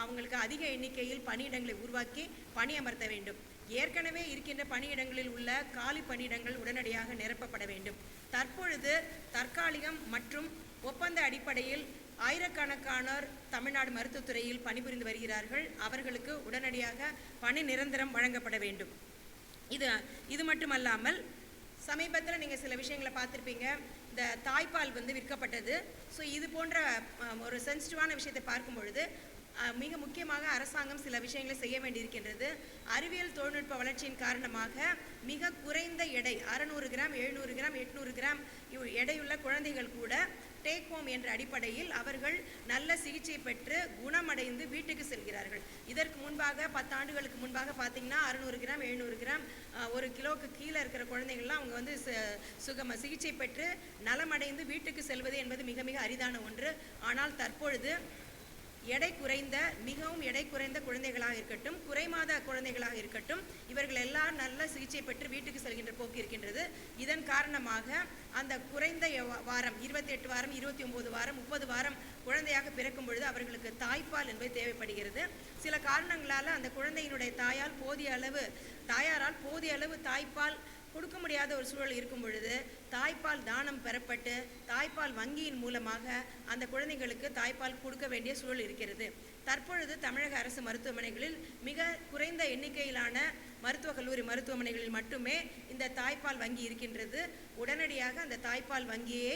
அவங்களுக்கு அதிக எண்ணிக்கையில் பணியிடங்களை உருவாக்கி பணியமர்த்த வேண்டும். ஏற்கனவே இருக்கின்ற பணியிடங்களில் உள்ள காலி பணியிடங்கள் உடனடியாக நிரப்பப்பட வேண்டும். தற்பொழுது தற்காலிகம் மற்றும் ஒப்பந்த அடிப்படையில் ஆயிரக்கணக்கானோர் தமிழ்நாடு மருத்துவத்துறையில் பணிபுரிந்து வருகிறார்கள். அவர்களுக்கு உடனடியாக பணி நிரந்தரம் வழங்கப்பட வேண்டும். இது மட்டுமல்லாமல் சமீபத்தில் நீங்கள் சில விஷயங்களை பார்த்துருப்பீங்க. இந்த தாய்ப்பால் விற்கப்பட்டது. ஸோ இது போன்ற ஒரு சென்சிட்டிவான விஷயத்தை பார்க்கும் பொழுது மிக முக்கியமாக அரசாங்கம் சில விஷயங்களை செய்ய வேண்டியிருக்கின்றது. அறிவியல் தொழில்நுட்ப வளர்ச்சியின் காரணமாக மிக குறைந்த எடை 600 கிராம் 700 கிராம் 800 கிராம் எடையுள்ள குழந்தைகள் கூட டேக் ஹோம் என்ற அடிப்படையில் அவர்கள் நல்ல சிகிச்சை பெற்று குணமடைந்து வீட்டுக்கு செல்கிறார்கள். இதற்கு முன்பாக 10 ஆண்டுகளுக்கு முன்பாக பார்த்தீங்கன்னா 600 கிராம் 700 கிராம் 1 கிலோவுக்கு கீழே இருக்கிற குழந்தைகள்லாம் அவங்க சிகிச்சை பெற்று நலமடைந்து வீட்டுக்கு செல்வது என்பது மிக மிக அரிதான ஒன்று. ஆனால் தற்பொழுது மிகவும் எடை குறைந்த குழந்தைகளாக இருக்கட்டும், குறைமாத குழந்தைகளாக இருக்கட்டும், இவர்கள் எல்லாம் நல்ல சிகிச்சை பெற்று வீட்டுக்கு செல்கின்ற போக்கு இருக்கின்றது. இதன் காரணமாக அந்த குறைந்த வாரம் 28 வாரம் 29 வாரம் 30 வாரம் குழந்தையாக பிறக்கும் பொழுது அவர்களுக்கு தாய்ப்பால் என்பது தேவைப்படுகிறது. சில காரணங்களால் அந்த குழந்தையினுடைய தாயாரால் போதிய அளவு தாய்ப்பால் கொடுக்க முடியாத ஒரு சூழல் இருக்கும் பொழுது தாய்ப்பால் தானம் பெறப்பட்டு தாய்ப்பால் வங்கியின் மூலமாக அந்த குழந்தைகளுக்கு தாய்ப்பால் கொடுக்க வேண்டிய சூழல் இருக்கிறது. தற்பொழுது தமிழக அரசு மருத்துவமனைகளில் மிக குறைந்த எண்ணிக்கையிலான மருத்துவக் கல்லூரி மருத்துவமனைகளில் மட்டுமே இந்த தாய்ப்பால் வங்கி இருக்கின்றது. உடனடியாக அந்த தாய்ப்பால் வங்கியை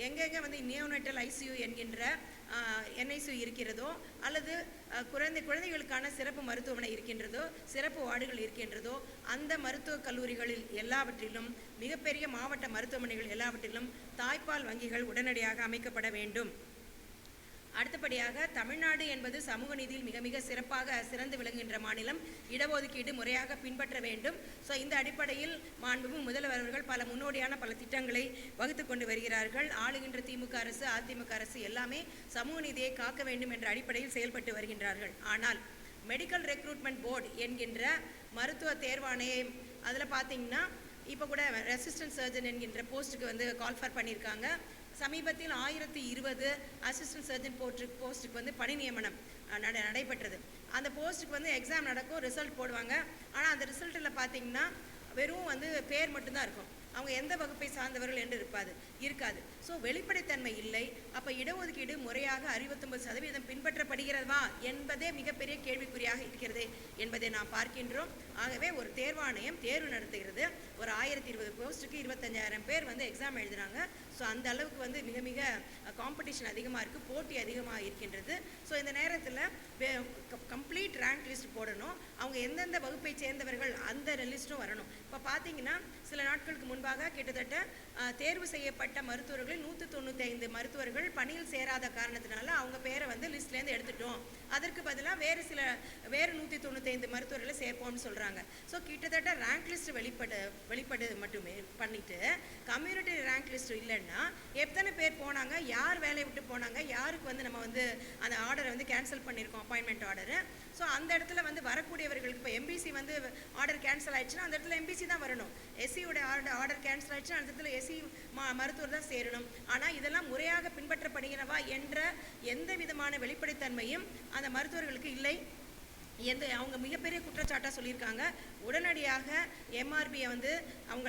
எங்கெங்கே நியோனட்டல் ஐசியூ என்கின்ற NICU இருக்கிறதோ அல்லது குழந்தைகளுக்கான சிறப்பு மருத்துவமனை இருக்கின்றதோ, சிறப்பு வார்டுகள் இருக்கின்றதோ, அந்த மருத்துவக் கல்லூரிகளில் எல்லாவற்றிலும் மிகப்பெரிய மாவட்ட மருத்துவமனைகள் எல்லாவற்றிலும் தாய்ப்பால் வங்கிகள் உடனடியாக அமைக்கப்பட வேண்டும். அடுத்தபடியாக தமிழ்நாடு என்பது சமூக நீதியில் மிக மிக சிறந்து விளங்குகின்ற மாநிலம். இடஒதுக்கீடு முறையாக பின்பற்ற வேண்டும். ஸோ இந்த அடிப்படையில் மாண்புமிகு முதல்வர் அவர்கள் பல முன்னோடியான பல திட்டங்களை வகுத்து கொண்டு வருகிறார்கள். ஆளுகின்ற திமுக அரசு அதிமுக அரசு எல்லாமே சமூக நீதியை காக்க வேண்டும் என்ற அடிப்படையில் செயல்பட்டு வருகின்றார்கள். ஆனால் மெடிக்கல் ரெக்ரூட்மெண்ட் போர்டு என்கின்ற மருத்துவ தேர்வாணையம் அதில் பார்த்தீங்கன்னா இப்போ கூட ரெசிஸ்டன்ட் சர்ஜன் என்கின்ற போஸ்ட்டுக்கு கால்ஃபர் பண்ணியிருக்காங்க. சமீபத்தில் 1020 அசிஸ்டன்ட் சர்ஜன் போஸ்ட்டுக்கு பணி நியமனம் நடைபெற்றது. அந்த போஸ்ட்டுக்கு எக்ஸாம் நடக்கும், ரிசல்ட் போடுவாங்க. ஆனால் அந்த ரிசல்ட்டில் பார்த்தீங்கன்னா வெறும் பேர் மட்டும்தான் இருக்கும். அவங்க எந்த வகுப்பை சார்ந்தவர்கள் என்று இருக்காது. ஸோ வெளிப்படைத்தன்மை இல்லை. அப்போ இடஒதுக்கீடு முறையாக 69% பின்பற்றப்படுகிறதா என்பதே மிகப்பெரிய கேள்விக்குறியாக இருக்கிறது என்பதை நாம் பார்க்கின்றோம். ஆகவே ஒரு தேர்வாணையம் தேர்வு நடத்துகிறது. ஒரு 1020 போஸ்ட்டுக்கு 25,000 பேர் எக்ஸாம் எழுதுகிறாங்க. ஸோ அந்த அளவுக்கு மிக மிக காம்படிஷன் அதிகமாக இருக்குது, போட்டி அதிகமாக இருக்கின்றது. ஸோ இந்த நேரத்தில் கம்ப்ளீட் ரேங்க் லிஸ்ட் போடணும். அவங்க எந்தெந்த வகுப்பை சேர்ந்தவர்கள் அந்த லிஸ்ட்டும் வரணும். இப்போ பார்த்தீங்கன்னா சில நாட்களுக்கு முன்பாக கிட்டத்தட்ட தேர்வு செய்யப்பட்ட மருத்துவர்களில் 195 மருத்துவர்கள் பணியில் சேராத காரணத்தினால அவங்க பேரை லிஸ்ட்லேருந்து எடுத்துட்டோம். அதற்கு பதிலாக வேறு 195 மருத்துவர்களை சேர்ப்போம்னு சொல்கிறாங்க. ஸோ கிட்டத்தட்ட ரேங்க் லிஸ்ட் வெளிப்படு மட்டுமே பண்ணிட்டு கம்யூனிட்டி ரேங்க் லிஸ்ட் இல்லைன்னா எத்தனை பேர் போனாங்க, யார் வேலையை விட்டு போனாங்க, யாருக்கு நம்ம அந்த ஆர்டரை கேன்சல் பண்ணியிருக்கோம், அப்பாயின்மெண்ட் ஆர்டரு. ஸோ அந்த இடத்துல வரக்கூடியவர்களுக்கு இப்போ எம்பிசி ஆர்டர் கேன்சல் ஆயிடுச்சுன்னா அந்த இடத்துல எம்பிசி தான் வரணும். எஸ்சியோட ஆர்டர் கேன்சல் ஆயிடுச்சுன்னா அந்த இடத்துல எஸ்சி மருத்துவர் தான் சேரணும். ஆனால் இதெல்லாம் முறையாக பின்பற்றப்படுகிறவா என்ற எந்த விதமான வெளிப்படைத்தன்மையும் அந்த மருத்துவர்களுக்கு இல்லை. அவங்க மிகப்பெரிய குற்றச்சாட்டாக சொல்லியிருக்காங்க. உடனடியாக MRBயை அவங்க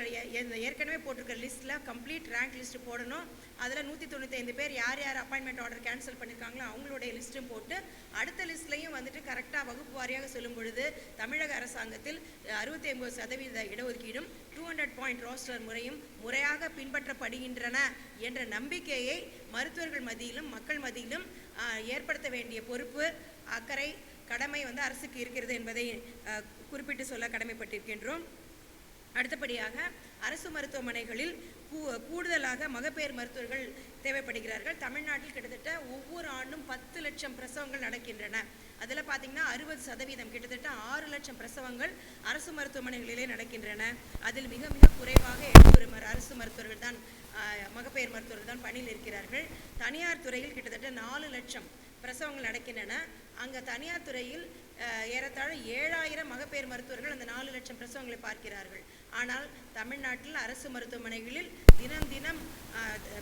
ஏற்கனவே போட்டிருக்கிற லிஸ்ட்டில் கம்ப்ளீட் ரேங்க் லிஸ்ட்டு போடணும். அதில் 195 பேர் யார் அப்பாயின்மெண்ட் ஆர்டர் கேன்சல் பண்ணியிருக்காங்களோ அவங்களுடைய லிஸ்ட்டும் போட்டு அடுத்த லிஸ்ட்லையும் கரெக்டாக வகுப்பு வாரியாக சொல்லும் பொழுது தமிழக அரசாங்கத்தில் 69% இடஒதுக்கீடும் 200 பாயிண்ட் ரோஸ்டர் முறையும் முறையாக பின்பற்றப்படுகின்றன என்ற நம்பிக்கையை மருத்துவர்கள் மத்தியிலும் மக்கள் மத்தியிலும் ஏற்படுத்த வேண்டிய பொறுப்பு, அக்கறை, கடமை அரசுக்கு இருக்கிறது என்பதை குறிப்பிட்டு சொல்ல கடமைப்பட்டிருக்கின்றோம். அடுத்தபடியாக அரசு மருத்துவமனைகளில் கூடுதலாக மகப்பேறு மருத்துவர்கள் தேவைப்படுகிறார்கள். தமிழ்நாட்டில் கிட்டத்தட்ட ஒவ்வொரு ஆண்டும் 10 லட்சம் பிரசவங்கள் நடக்கின்றன. அதில் பார்த்தீங்கன்னா 60% கிட்டத்தட்ட 6 லட்சம் பிரசவங்கள் அரசு மருத்துவமனைகளிலே நடக்கின்றன. அதில் மிக மிக குறைவாக 800 அரசு மருத்துவர்கள் தான் மகப்பேறு மருத்துவர்கள் தான் பணியில் இருக்கிறார்கள். தனியார் துறையில் கிட்டத்தட்ட 4 லட்சம் பிரசவங்கள் நடக்கின்றன. அங்கே தனியார் துறையில் ஏறத்தாழ 7000 மகப்பேறு மருத்துவர்கள் அந்த 4 லட்சம் பிரசவங்களை பார்க்கிறார்கள். ஆனால் தமிழ்நாட்டில் அரசு மருத்துவமனைகளில் தினம் தினம்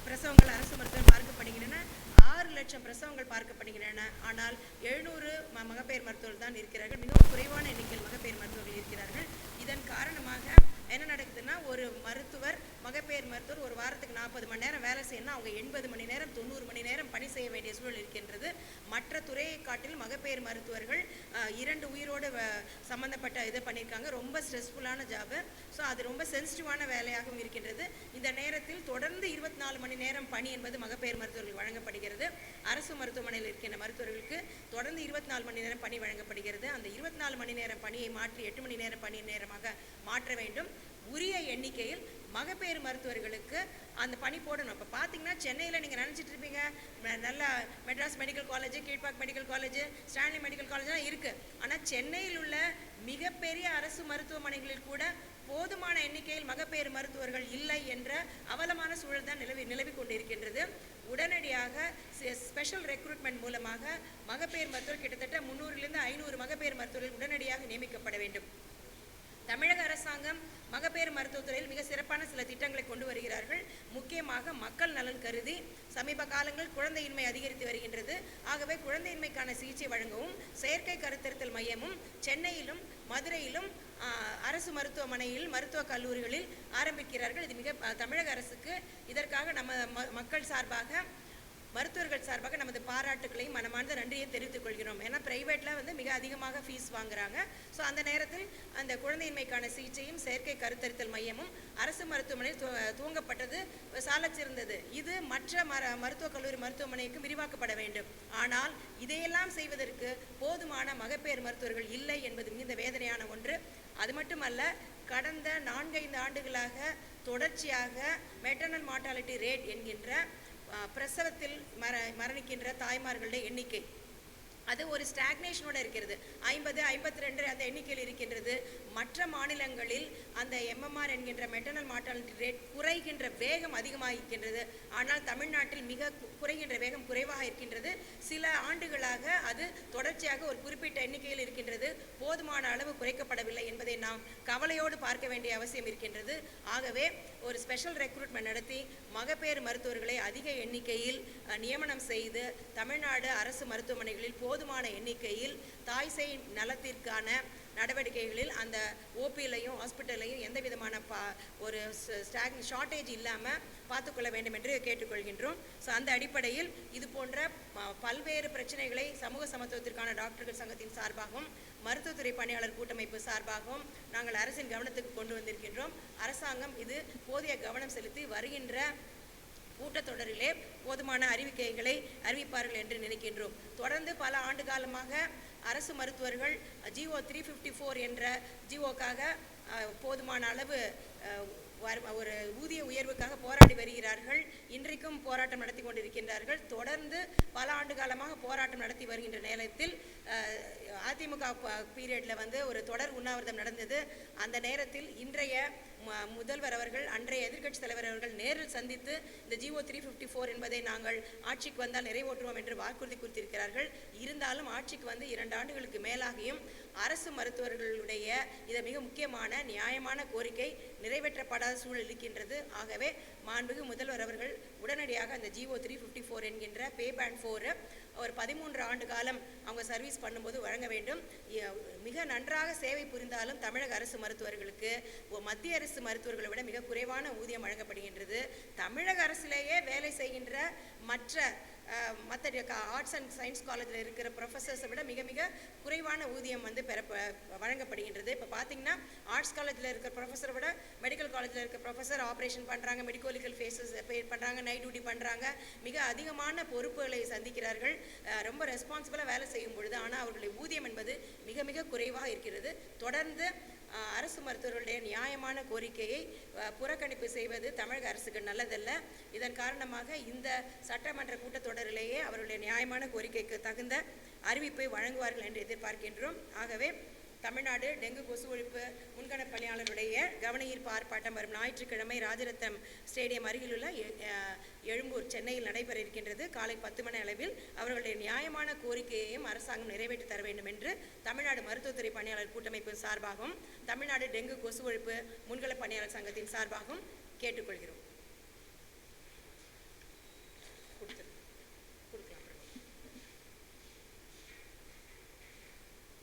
பிரசவங்கள் அரசு மருத்துவர்கள் பார்க்கப்படுகின்றன. 6 6 லட்சம் பிரசவங்கள் பார்க்கப்படுகின்றன. ஆனால் 700 மகப்பேறு மருத்துவர்கள் தான் இருக்கிறார்கள். மிகவும் குறைவான எண்ணிக்கையில் மகப்பேறு மருத்துவர்கள் இருக்கிறார்கள். இதன் காரணமாக என்ன நடக்குதுன்னா, ஒரு மருத்துவர் மகப்பேறு மருத்துவர் ஒரு வாரத்துக்கு 40 மணி நேரம் வேலை செய்யணும், அவங்க 80 மணி நேரம் 90 மணி நேரம் பணி செய்ய வேண்டிய சூழல் இருக்கின்றது. மற்ற துறையை காட்டிலும் மகப்பேறு மருத்துவர்கள் 2 உயிரோடு சம்மந்தப்பட்ட இதை பண்ணியிருக்காங்க. ரொம்ப ஸ்ட்ரெஸ்ஃபுல்லான ஜாபு. ஸோ அது ரொம்ப சென்சிட்டிவான வேலையாகவும் இருக்கின்றது. இந்த நேரத்தில் தொடர்ந்து 24 மணி நேரம் பணி என்பது மகப்பேறு மருத்துவர்களுக்கு வழங்கப்படுகிறது. அரசு மருத்துவமனையில் இருக்கின்ற மருத்துவர்களுக்கு தொடர்ந்து 24 மணி நேரம் பணி வழங்கப்படுகிறது. அந்த 24 மணி நேரம் பணியை மாற்றி 8 மணி நேரம் பணி நேரமாக மாற்ற வேண்டும். உரிய எண்ணிக்கையில் மகப்பேறு மருத்துவர்களுக்கு அந்த பணி போடணும். இப்போ பார்த்தீங்கன்னா சென்னையில் நீங்கள் நினச்சிட்டு இருப்பீங்க நல்லா Madras medical college, Kilpauk medical college, Stanley medical காலேஜ்லாம் இருக்குது. ஆனால் சென்னையில் உள்ள மிகப்பெரிய அரசு மருத்துவமனைகளில் கூட போதுமான எண்ணிக்கையில் மகப்பேறு மருத்துவர்கள் இல்லை என்ற அவலமான சூழல் தான் நிலவி கொண்டிருக்கின்றது. உடனடியாக ஸ்பெஷல் ரெக்ரூட்மெண்ட் மூலமாக மகப்பேறு மருத்துவர் கிட்டத்தட்ட 300லிருந்து 500 மகப்பேறு மருத்துவர்கள் உடனடியாக நியமிக்கப்பட வேண்டும். தமிழக அரசாங்கம் மகப்பேறு மருத்துவத்துறையில் மிக சிறப்பான சில திட்டங்களை கொண்டு வருகிறார்கள். முக்கியமாக மக்கள் நலன் கருதி சமீப காலங்களில் குழந்தையின்மை அதிகரித்து வருகின்றது. ஆகவே குழந்தையின்மைக்கான சிகிச்சை வழங்கவும் செயற்கை கருத்தரித்தல் மையமும் சென்னையிலும் மதுரையிலும் அரசு மருத்துவமனையில் மருத்துவக் கல்லூரிகளில் ஆரம்பிக்கிறார்கள். இது மிக தமிழக அரசுக்கு இதற்காக நம்ம மக்கள் சார்பாக மருத்துவர்கள் சார்பாக நமது பாராட்டுகளையும் மனமார்ந்த நன்றியை தெரிவித்துக் கொள்கிறோம். ஏன்னா பிரைவேட்டில் மிக அதிகமாக ஃபீஸ் வாங்குறாங்க. ஸோ அந்த நேரத்தில் அந்த குழந்தையின்மைக்கான சிகிச்சையும் செயற்கை கருத்தரித்தல் மையமும் அரசு மருத்துவமனையில் துவங்கப்பட்டது சாலச்சிறந்தது. இது மற்ற மருத்துவக் கல்லூரி மருத்துவமனைக்கு விரிவாக்கப்பட வேண்டும். ஆனால் இதையெல்லாம் செய்வதற்கு போதுமான மகப்பேறு மருத்துவர்கள் இல்லை என்பது மிகுந்த வேதனையான ஒன்று. அது மட்டுமல்ல, கடந்த 4-5 ஆண்டுகளாக தொடர்ச்சியாக மெட்டர்னல் மார்டாலிட்டி ரேட் என்கின்ற பிரசவத்தில் மரணிக்கின்ற தாய்மார்களுடைய எண்ணிக்கை அது ஒரு ஸ்டாக்னேஷனோட இருக்கிறது. 50, 52 அந்த எண்ணிக்கையில் இருக்கின்றது. மற்ற மாநிலங்களில் அந்த MMR என்கின்ற மெட்டர்னல் மார்டாலிட்டி ரேட் குறைகின்ற வேகம் அதிகமாக இருக்கின்றது. ஆனால் தமிழ்நாட்டில் மிக குறைகின்ற வேகம் குறைவாக இருக்கின்றது. சில ஆண்டுகளாக அது தொடர்ச்சியாக ஒரு குறிப்பிட்ட எண்ணிக்கையில் இருக்கின்றது. போதுமான அளவு குறைக்கப்படவில்லை என்பதை நாம் கவலையோடு பார்க்க வேண்டிய அவசியம் இருக்கின்றது. ஆகவே ஒரு ஸ்பெஷல் ரெக்ரூட்மெண்ட் நடத்தி மகப்பேறு மருத்துவர்களை அதிக எண்ணிக்கையில் நியமனம் செய்து தமிழ்நாடு அரசு மருத்துவமனைகளில் போதுமான எண்ணிக்கையில் தாய் சேய் நலத்திற்கான நடவடிக்கைகளில் அந்த ஓபியிலையும் ஹாஸ்பிட்டல்லையும் எந்த விதமான ஒரு ஷார்ட்டேஜ் இல்லாமல் பார்த்துக்கொள்ள வேண்டும் என்று கேட்டுக்கொள்கின்றோம். ஸோ அந்த அடிப்படையில் இது போன்ற பல்வேறு பிரச்சனைகளை சமூக சமத்துவத்திற்கான டாக்டர்கள் சங்கத்தின் சார்பாகவும் மருத்துவத்துறை பணியாளர் கூட்டமைப்பு சார்பாகவும் நாங்கள் அரசின் கவனத்துக்கு கொண்டு வந்திருக்கின்றோம். அரசாங்கம் இது போதிய கவனம் செலுத்தி வருகின்ற கூட்டத்தொடரிலே போதுமான அறிவிக்கைகளை அறிவிப்பார்கள் என்று நினைக்கின்றோம். தொடர்ந்து பல ஆண்டு காலமாக அரசு மருத்துவர்கள் GO 354 என்ற GOக்காக போதுமான அளவு ஒரு ஊதிய உயர்வுக்காக போராடி வருகிறார்கள். இன்றைக்கும் போராட்டம் நடத்தி கொண்டிருக்கின்றார்கள். தொடர்ந்து பல ஆண்டு காலமாக போராட்டம் நடத்தி வருகின்ற நேரத்தில் அதிமுக பீரியடில் ஒரு தொடர் உண்ணாவிரதம் நடந்தது. அந்த நேரத்தில் இன்றைய முதல்வர் அவர்கள் அன்றைய எதிர்க்கட்சி தலைவர் அவர்கள் நேரில் சந்தித்து இந்த GO 354 என்பதை நாங்கள் ஆட்சிக்கு வந்தால் நிறைவேற்றுவோம் என்று வாக்குறுதி கொடுத்திருக்கிறார்கள். இருந்தாலும் ஆட்சிக்கு வந்து 2 ஆண்டுகளுக்கு மேலாகியும் அரசு மருத்துவர்களுடைய இது மிக முக்கியமான நியாயமான கோரிக்கை நிறைவேற்றப்படாத சூழல் இருக்கின்றது. ஆகவே மாண்புமிகு முதல்வர் அவர்கள் உடனடியாக அந்த GO 354 என்கின்ற பே பேண்ட் 4 ஒரு 13 ஆண்டு காலம் அவங்க சர்வீஸ் பண்ணும்போது வழங்க வேண்டும். மிக நன்றாக சேவை புரிந்தாலும் தமிழக அரசு மருத்துவர்களுக்கு மத்திய அரசு மருத்துவர்களை விட மிக குறைவான ஊதியம் வழங்கப்படுகின்றது. தமிழக அரசிலேயே வேலை செய்கின்ற மற்ற ஆர்ட்ஸ் அண்ட் சயின்ஸ் காலேஜில் இருக்கிற ப்ரொஃபஸர்ஸை விட மிக மிக குறைவான ஊதியம் வழங்கப்படுகின்றது. இப்போ பார்த்தீங்கன்னா ஆர்ட்ஸ் காலேஜில் இருக்கிற ப்ரொஃபஸரை விட மெடிக்கல் காலேஜில் இருக்கிற ப்ரொஃபஸர் ஆப்ரேஷன் பண்ணுறாங்க, மெடிக்கோலிக்கல் ஃபேஸஸ் பண்ணுறாங்க, நைட் டியூட்டி பண்ணுறாங்க, மிக அதிகமான பொறுப்புகளை சந்திக்கிறார்கள். ரொம்ப ரெஸ்பான்சிபிளாக வேலை செய்யும் பொழுது ஆனால் அவர்களுடைய ஊதியம் என்பது மிக மிக குறைவாக இருக்கிறது. தொடர்ந்து அரசு மருத்துவர்களுடைய நியாயமான கோரிக்கையை புறக்கணிப்பு செய்வது தமிழக அரசுக்கு நல்லதல்ல. இதன் காரணமாக இந்த சட்டமன்ற கூட்டத்தொடரிலேயே அவர்களுடைய நியாயமான கோரிக்கைக்கு தகுந்த அறிவிப்பை வழங்குவார்கள் என்று எதிர்பார்க்கின்றோம். ஆகவே தமிழ்நாடு டெங்கு கொசு ஒழிப்பு முன்களப் பணியாளருடைய கவனஈர்ப்பு ஆர்ப்பாட்டம் வரும் ஞாயிற்றுக்கிழமை ராஜரத்னம் ஸ்டேடியம் அருகிலுள்ள எழும்பூர் சென்னையில் நடைபெற இருக்கின்றது. காலை 10 மணி அளவில் அவர்களுடைய நியாயமான கோரிக்கையையும் அரசாங்கம் நிறைவேற்றி தர வேண்டும் என்று தமிழ்நாடு மருத்துவத்துறை பணியாளர் கூட்டமைப்பு சார்பாகவும் தமிழ்நாடு டெங்கு கொசு ஒழிப்பு முன்களப் பணியாளர் சங்கத்தின் சார்பாகவும் கேட்டுக்கொள்கிறோம். கொடுக்கலாம்.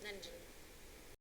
நன்றி.